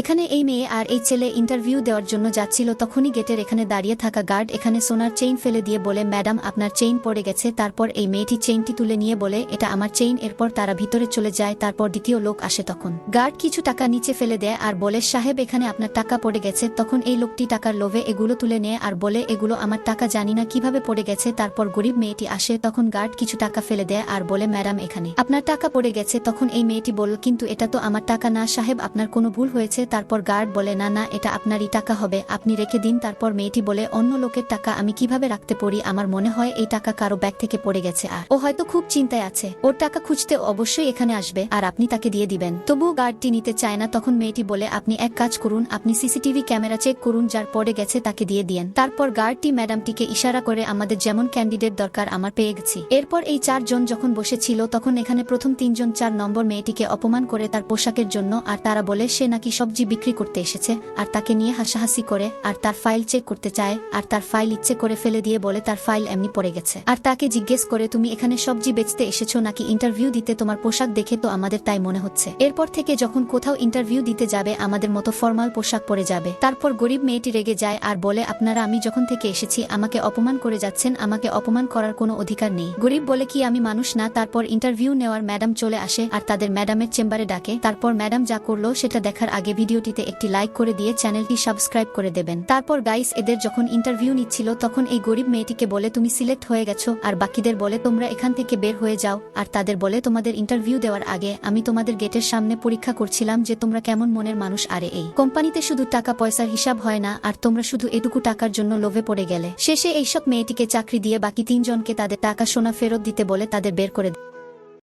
এখানে এই মেয়ে আর এই ছেলে ইন্টারভিউ দেওয়ার জন্য যাচ্ছিল, তখনই গেটের এখানে দাঁড়িয়ে থাকা গার্ড এখানে সোনার চেইন ফেলে দিয়ে বলে, ম্যাডাম আপনার চেইন পড়ে গেছে। তারপর এই মেয়েটি চেইনটি তুলে নিয়ে বলে, এটা আমার চেইন। এরপর তারা ভিতরে চলে যায়। তারপর দ্বিতীয় লোক আসে, তখন গার্ড কিছু টাকা নিচে ফেলে দেয় আর বলে, সাহেব এখানে আপনার টাকা পড়ে গেছে। তখন এই লোকটি টাকার লোভে এগুলো তুলে নেয় আর বলে, এগুলো আমার টাকা, জানি না কিভাবে পড়ে গেছে। তারপর গরিব মেয়েটি আসে, তখন গার্ড কিছু টাকা ফেলে দেয় আর বলে, ম্যাডাম এখানে আপনার টাকা পড়ে গেছে। তখন এই মেয়েটি বলল, কিন্তু এটা তো আমার টাকা না সাহেব, আপনার কোনো ভুল হয়েছে। তারপর গার্ড বলে, না না, এটা আপনারই টাকা হবে, আপনি রেখে দিন। তারপর মেয়েটি বলে, অন্য লোকের টাকা আমি কিভাবে রাখতে পারি, আমার মনে হয় এই টাকা কারো ব্যাগ থেকে পড়ে গেছে আর ও হয়তো খুব চিন্তায় আছে, ওর টাকা খুঁজতে অবশ্যই এখানে আসবে আর আপনি তাকে দিয়ে দিবেন। তবুও গার্ডটি নিতে চায় না। তখন মেয়েটি বলে, আপনি এক কাজ করুন, আপনি সিসিটিভি ক্যামেরা চেক করুন, যার পড়ে গেছে তাকে দিয়ে দিয়েন। তারপর গার্ডটি ম্যাডামটিকে ইশারা করে, আমাদের যেমন ক্যান্ডিডেট দরকার আমার পেয়ে গেছি। এরপর এই চারজন যখন বসেছিল, তখন এখানে প্রথম তিনজন 4 নম্বর মেয়েটিকে অপমান করে তার পোশাকের জন্য, আর তারা বলে সে নাকি সবজি বিক্রি করতে এসেছে, আর তাকে নিয়ে হাসাহাসি করে আর তার ফাইল চেক করতে চায়, আর তার ফাইল ইচ্ছে করে ফেলে দিয়ে বলে তার ফাইল এমনি পড়ে গেছে। আর তাকে জিজ্ঞেস করে, তুমি এখানে সবজি বেচতে এসেছো নাকি ইন্টারভিউ দিতে, তোমার পোশাক দেখে তো আমাদের তাই মনে হচ্ছে। এরপর থেকে যখন কোথাও ইন্টারভিউ দিতে যাবে আমাদের মতো ফর্মাল পোশাক পরে যাবে। তারপর গরিব মেয়েটি রেগে যায় আর বলে, আপনারা আমি যখন থেকে এসেছি আমাকে অপমান করে যাচ্ছেন, আমাকে অপমান করার কোনো অধিকার নেই। গরিব বলে, কি আমি মানুষ না? তারপর ইন্টারভিউ নেওয়ার ম্যাডাম চলে আসে আর তাদের ম্যাডামের চেম্বারে ডাকে। তারপর ম্যাডাম যা করলো সেটা দেখার আগে ভিডিওটিতে একটি লাইক করে দিয়ে চ্যানেলটি সাবস্ক্রাইব করে দেবেন। তারপর গাইস, এদের যখন ইন্টারভিউ নিচ্ছিল তখন এই গরিব মেয়েটিকে বলে, তুমি সিলেক্ট হয়ে গেছো, আর বাকিদের বলে তোমরা এখান থেকে বের হয়ে যাও। আর তাদের বলে, তোমাদের ইন্টারভিউ দেওয়ার আগে আমি তোমাদের গেটের সামনে পরীক্ষা করছিলাম যে তোমরা কেমন মনের মানুষ, আরে এই কোম্পানিতে শুধু টাকা পয়সার হিসাব হয় না, আর তোমরা শুধু এটুকু টাকার জন্য লোভে পড়ে গেলে। শেষে এইসব মেয়েটিকে চাকরি দিয়ে বাকি 3 জনকে তাদের টাকা সোনা ফেরত দিতে বলে তাদের বের করে দেয়।